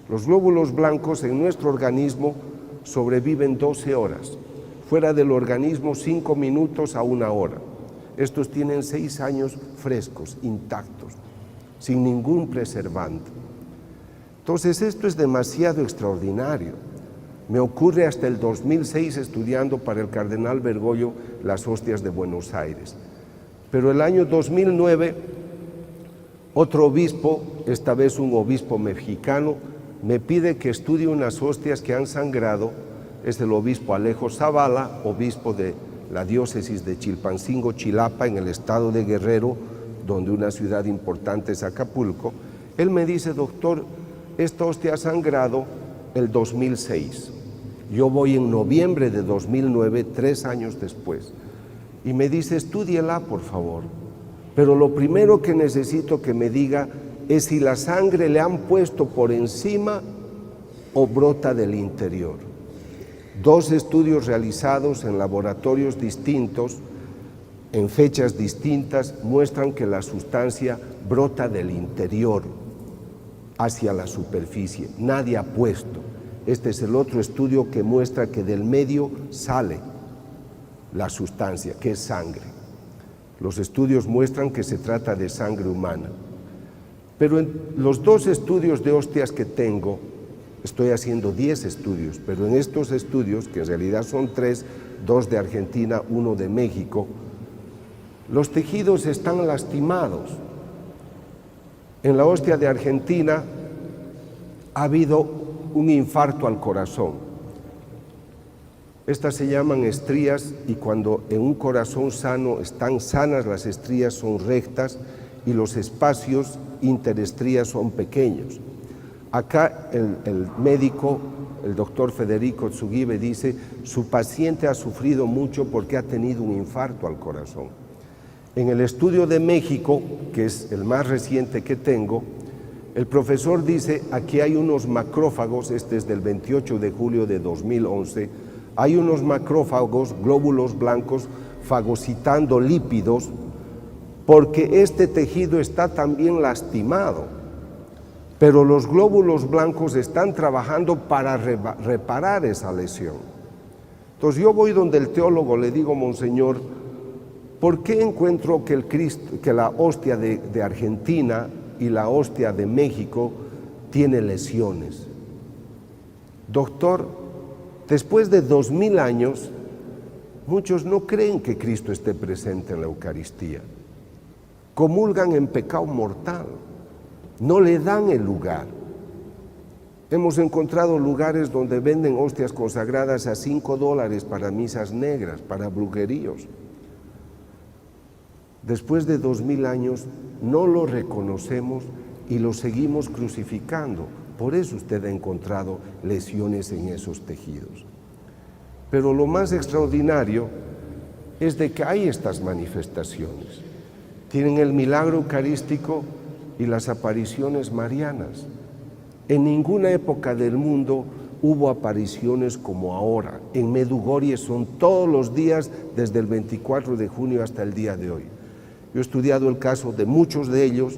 Los glóbulos blancos en nuestro organismo sobreviven 12 horas, fuera del organismo 5 minutos a 1 hora. Estos tienen 6 años frescos, intactos, sin ningún preservante. Entonces esto es demasiado extraordinario. Me ocurre hasta el 2006 estudiando para el cardenal Bergoglio las hostias de Buenos Aires. Pero el año 2009, otro obispo, esta vez un obispo mexicano, me pide que estudie unas hostias que han sangrado. Es el obispo Alejo Zavala, obispo de la diócesis de Chilpancingo, Chilapa, en el estado de Guerrero, donde una ciudad importante es Acapulco. Él me dice, doctor, esta hostia ha sangrado el 2006. Yo voy en noviembre de 2009, 3 años después. Y me dice, estúdiela, por favor. Pero lo primero que necesito que me diga es si la sangre le han puesto por encima o brota del interior. 2 estudios realizados en laboratorios distintos en fechas distintas, muestran que la sustancia brota del interior hacia la superficie. Nadie ha puesto. Este es el otro estudio que muestra que del medio sale la sustancia, que es sangre. Los estudios muestran que se trata de sangre humana. Pero en los 2 estudios de hostias que tengo, estoy haciendo 10 estudios, pero en estos estudios, que en realidad son 3, 2 de Argentina, 1 de México, los tejidos están lastimados. En la hostia de Argentina ha habido un infarto al corazón. Estas se llaman estrías y cuando en un corazón sano están sanas, las estrías son rectas y los espacios interestrías son pequeños. Acá el médico, el doctor Federico Tsugibe, dice: su paciente ha sufrido mucho porque ha tenido un infarto al corazón. En el estudio de México, que es el más reciente que tengo, el profesor dice: aquí hay unos macrófagos, este es del 28 de julio de 2011, hay unos macrófagos, glóbulos blancos, fagocitando lípidos, porque este tejido está también lastimado, pero los glóbulos blancos están trabajando para reparar esa lesión. Entonces yo voy donde el teólogo, le digo: monseñor, ¿por qué encuentro que la hostia de Argentina y la hostia de México tiene lesiones? Doctor, después de 2000 años, muchos no creen que Cristo esté presente en la Eucaristía. Comulgan en pecado mortal, no le dan el lugar. Hemos encontrado lugares donde venden hostias consagradas a $5 para misas negras, para brujeríos. Después de 2000 años no lo reconocemos y lo seguimos crucificando. Por eso usted ha encontrado lesiones en esos tejidos. Pero lo más extraordinario es de que hay estas manifestaciones. Tienen el milagro eucarístico y las apariciones marianas. En ninguna época del mundo hubo apariciones como ahora. En Medjugorje son todos los días desde el 24 de junio hasta el día de hoy. Yo he estudiado el caso de muchos de ellos,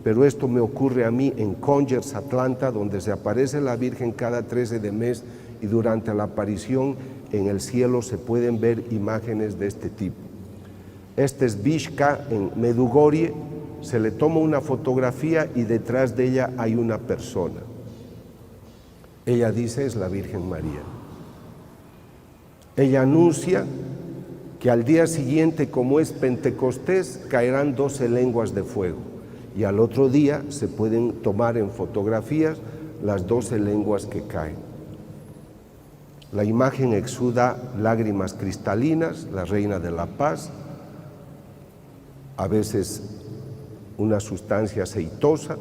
pero esto me ocurre a mí en Congers, Atlanta, donde se aparece la Virgen cada 13 de mes y durante la aparición en el cielo se pueden ver imágenes de este tipo. Este es Vishka en Medjugorje, se le toma una fotografía y detrás de ella hay una persona. Ella dice: es la Virgen María. Ella anuncia que al día siguiente, como es Pentecostés, caerán 12 lenguas de fuego y al otro día se pueden tomar en fotografías las 12 lenguas que caen. La imagen exuda lágrimas cristalinas, la Reina de la Paz, a veces una sustancia aceitosa.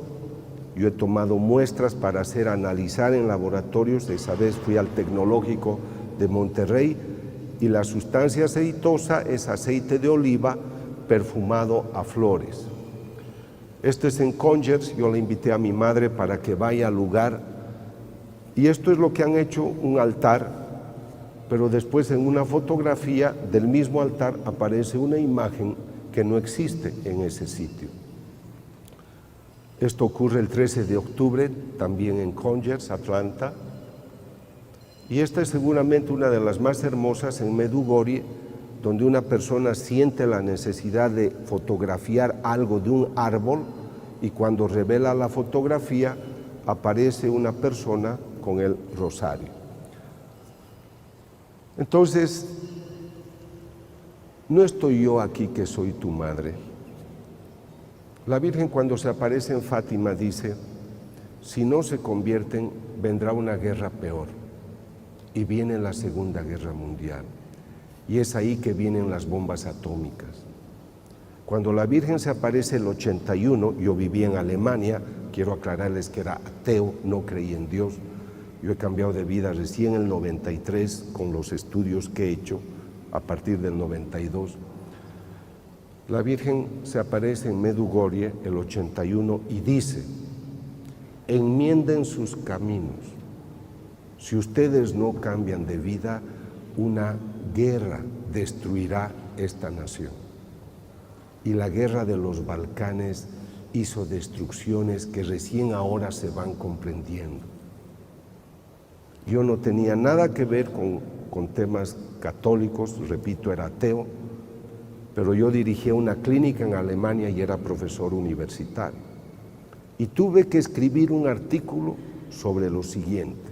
Yo he tomado muestras para analizar en laboratorios. Esa vez fui al Tecnológico de Monterrey y la sustancia aceitosa es aceite de oliva perfumado a flores. Esto es en Congers. Yo le invité a mi madre para que vaya al lugar y esto es lo que han hecho, un altar, pero después en una fotografía del mismo altar aparece una imagen que no existe en ese sitio. Esto ocurre el 13 de octubre, también en Congers, Atlanta. Y esta es seguramente una de las más hermosas en Medjugorje, donde una persona siente la necesidad de fotografiar algo de un árbol y cuando revela la fotografía aparece una persona con el rosario. Entonces, no estoy yo aquí que soy tu madre. La Virgen cuando se aparece en Fátima dice: si no se convierten, vendrá una guerra peor. Y viene la Segunda Guerra Mundial. Y es ahí que vienen las bombas atómicas. Cuando la Virgen se aparece el 81, yo viví en Alemania, quiero aclararles que era ateo, no creí en Dios. Yo he cambiado de vida recién en el 93 con los estudios que he hecho a partir del 92. La Virgen se aparece en Medjugorje el 81 y dice: enmienden sus caminos. Si ustedes no cambian de vida, una guerra destruirá esta nación. y la guerra de los Balcanes hizo destrucciones que recién ahora se van comprendiendo. Yo no tenía nada que ver con temas católicos, repito, era ateo, pero yo dirigía una clínica en Alemania y era profesor universitario. Y tuve que escribir un artículo sobre lo siguiente.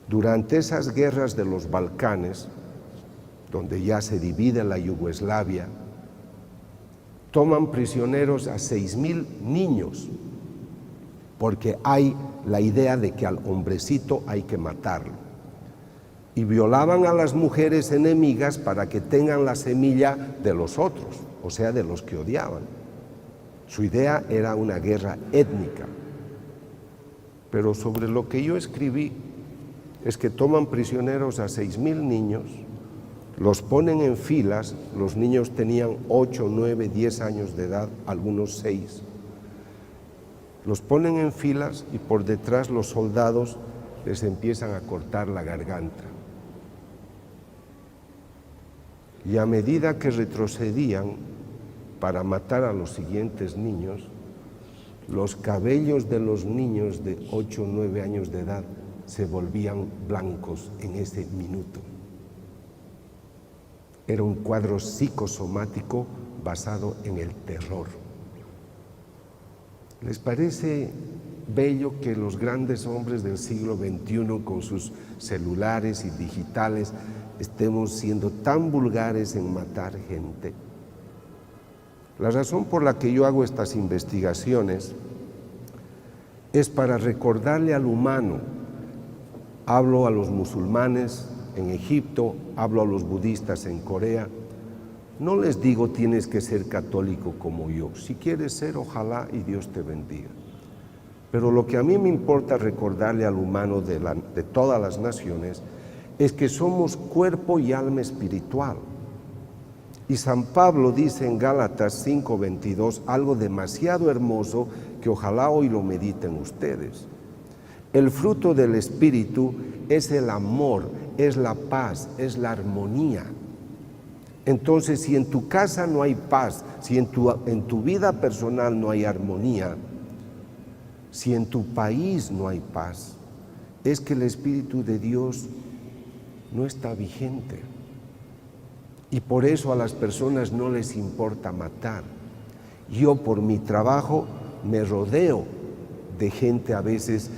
Durante esas guerras de los Balcanes, donde ya se divide la Yugoslavia, toman prisioneros a 6.000 niños, porque hay la idea de que al hombrecito hay que matarlo. Y violaban a las mujeres enemigas para que tengan la semilla de los otros, o sea, de los que odiaban. Su idea era una guerra étnica. Pero sobre lo que yo escribí es que toman prisioneros a 6.000 niños, los ponen en filas, los niños tenían 8, 9, 10 años de edad, algunos 6. Los ponen en filas y por detrás los soldados les empiezan a cortar la garganta. Y a medida que retrocedían para matar a los siguientes niños, los cabellos de los niños de 8 o 9 años de edad se volvían blancos en ese minuto. Era un cuadro psicosomático basado en el terror. ¿Les parece bello que los grandes hombres del siglo XXI con sus celulares y digitales estemos siendo tan vulgares en matar gente? La razón por la que yo hago estas investigaciones es para recordarle al humano. Hablo a los musulmanes en Egipto, hablo a los budistas en Corea. No les digo tienes que ser católico como yo. Si quieres ser, ojalá y Dios te bendiga. Pero lo que a mí me importa recordarle al humano de todas las naciones es que somos cuerpo y alma espiritual. Y San Pablo dice en Gálatas 5:22 algo demasiado hermoso que ojalá hoy lo mediten ustedes. El fruto del Espíritu es el amor, es la paz, es la armonía. Entonces, si en tu casa no hay paz, si en tu vida personal no hay armonía, si en tu país no hay paz, es que el Espíritu de Dios no está vigente. Y por eso a las personas no les importa matar. Yo por mi trabajo me rodeo de gente a veces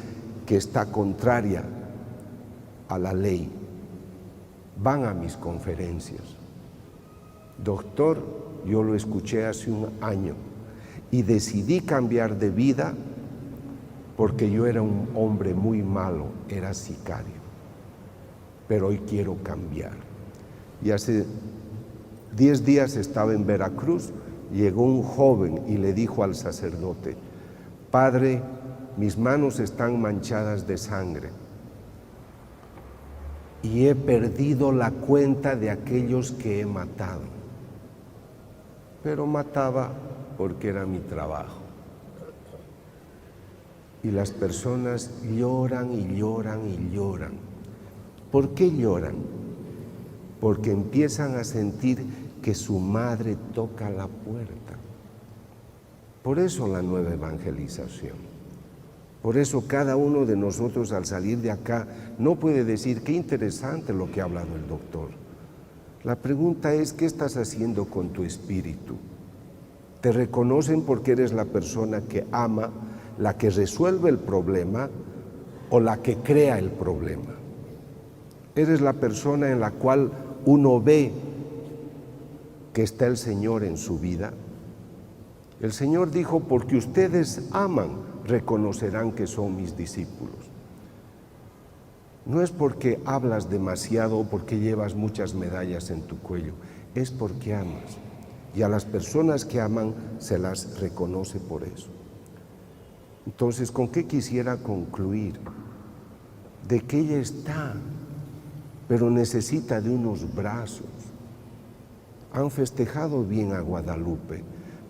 que está contraria a la ley. Van a mis conferencias. Doctor, yo lo escuché hace un año y decidí cambiar de vida porque yo era un hombre muy malo, era sicario. Pero hoy quiero cambiar. Y hace 10 días estaba en Veracruz, llegó un joven y le dijo al sacerdote: Padre, mis manos están manchadas de sangre y he perdido la cuenta de aquellos que he matado. Pero mataba porque era mi trabajo. Y las personas lloran y lloran y lloran. ¿Por qué lloran? Porque empiezan a sentir que su madre toca la puerta. Por eso la nueva evangelización. Por eso cada uno de nosotros al salir de acá no puede decir qué interesante lo que ha hablado el doctor. La pregunta es, ¿qué estás haciendo con tu espíritu? ¿Te reconocen porque eres la persona que ama, la que resuelve el problema o la que crea el problema? ¿Eres la persona en la cual uno ve que está el Señor en su vida? El Señor dijo, porque ustedes aman, reconocerán que son mis discípulos. No es porque hablas demasiado o porque llevas muchas medallas en tu cuello, es porque amas. Y a las personas que aman se las reconoce por eso. Entonces, ¿con qué quisiera concluir? De que ella está, pero necesita de unos brazos. Han festejado bien a Guadalupe,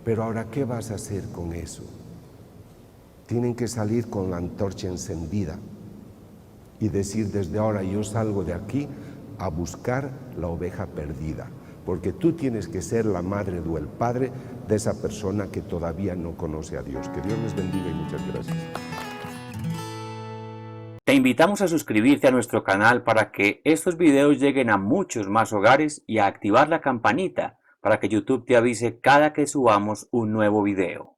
pero ahora, ¿qué vas a hacer con eso? Tienen que salir con la antorcha encendida y decir, desde ahora yo salgo de aquí a buscar la oveja perdida, porque tú tienes que ser la madre o el padre de esa persona que todavía no conoce a Dios. Que Dios les bendiga y muchas gracias. Te invitamos a suscribirte a nuestro canal para que estos videos lleguen a muchos más hogares y a activar la campanita para que YouTube te avise cada que subamos un nuevo video.